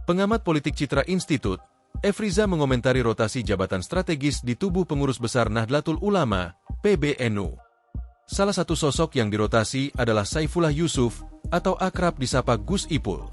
Pengamat politik Citra Institute, Efriza mengomentari rotasi jabatan strategis di tubuh pengurus besar Nahdlatul Ulama, PBNU. Salah satu sosok yang dirotasi adalah Saifullah Yusuf, atau akrab disapa Gus Ipul.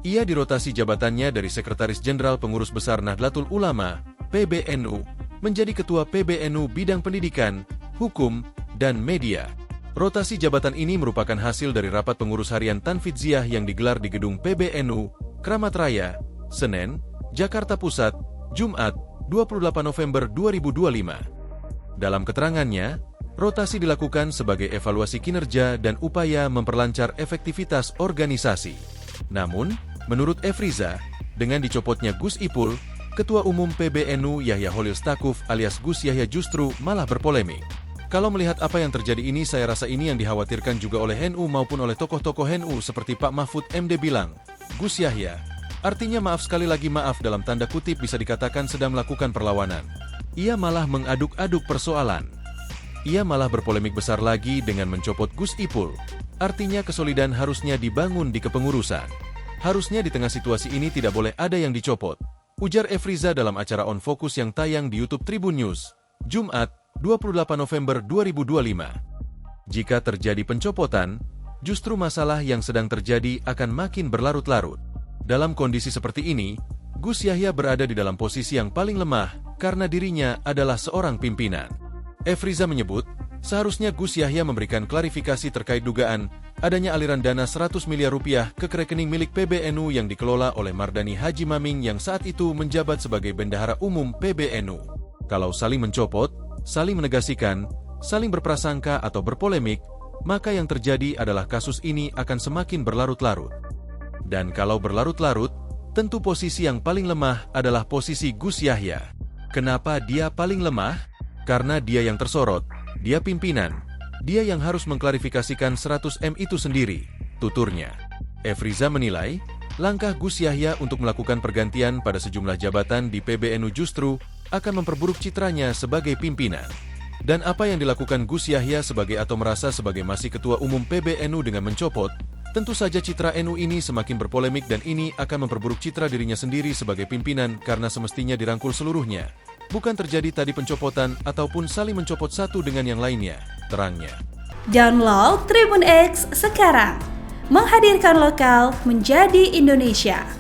Ia dirotasi jabatannya dari Sekretaris Jenderal Pengurus Besar Nahdlatul Ulama, PBNU, menjadi Ketua PBNU Bidang Pendidikan, Hukum, dan Media. Rotasi jabatan ini merupakan hasil dari rapat pengurus harian Tanfidziyah yang digelar di gedung PBNU, Kramat Raya, Senen, Jakarta Pusat, Jumat, 28 November 2025. Dalam keterangannya, rotasi dilakukan sebagai evaluasi kinerja dan upaya memperlancar efektivitas organisasi. Namun, menurut Efriza, dengan dicopotnya Gus Ipul, Ketua Umum PBNU Yahya Holil Stakuf alias Gus Yahya justru malah berpolemik. Kalau melihat apa yang terjadi ini, saya rasa ini yang dikhawatirkan juga oleh NU maupun oleh tokoh-tokoh NU seperti Pak Mahfud MD bilang, Gus Yahya, artinya maaf sekali lagi maaf dalam tanda kutip bisa dikatakan sedang melakukan perlawanan. Ia malah mengaduk-aduk persoalan. Ia malah berpolemik besar lagi dengan mencopot Gus Ipul. Artinya kesolidan harusnya dibangun di kepengurusan. Harusnya di tengah situasi ini tidak boleh ada yang dicopot. Ujar Efriza dalam acara On Focus yang tayang di YouTube Tribun News, Jumat, 28 November 2025. Jika terjadi pencopotan, justru masalah yang sedang terjadi akan makin berlarut-larut. Dalam kondisi seperti ini, Gus Yahya berada di dalam posisi yang paling lemah karena dirinya adalah seorang pimpinan. Efriza menyebut, seharusnya Gus Yahya memberikan klarifikasi terkait dugaan adanya aliran dana 100 miliar rupiah ke rekening milik PBNU yang dikelola oleh Mardani Haji Maming yang saat itu menjabat sebagai Bendahara Umum PBNU. Kalau saling mencopot, saling menegasikan, saling berprasangka atau berpolemik, maka yang terjadi adalah kasus ini akan semakin berlarut-larut. Dan kalau berlarut-larut, tentu posisi yang paling lemah adalah posisi Gus Yahya. Kenapa dia paling lemah? Karena dia yang tersorot, dia pimpinan, dia yang harus mengklarifikasikan 100M itu sendiri, tuturnya. Efriza menilai, langkah Gus Yahya untuk melakukan pergantian pada sejumlah jabatan di PBNU justru akan memperburuk citranya sebagai pimpinan. Dan apa yang dilakukan Gus Yahya sebagai atau merasa sebagai masih Ketua Umum PBNU dengan mencopot, tentu saja citra NU ini semakin berpolemik dan ini akan memperburuk citra dirinya sendiri sebagai pimpinan karena semestinya dirangkul seluruhnya. Bukan terjadi tadi pencopotan ataupun saling mencopot satu dengan yang lainnya, terangnya. Download Tribun X sekarang, menghadirkan lokal menjadi Indonesia.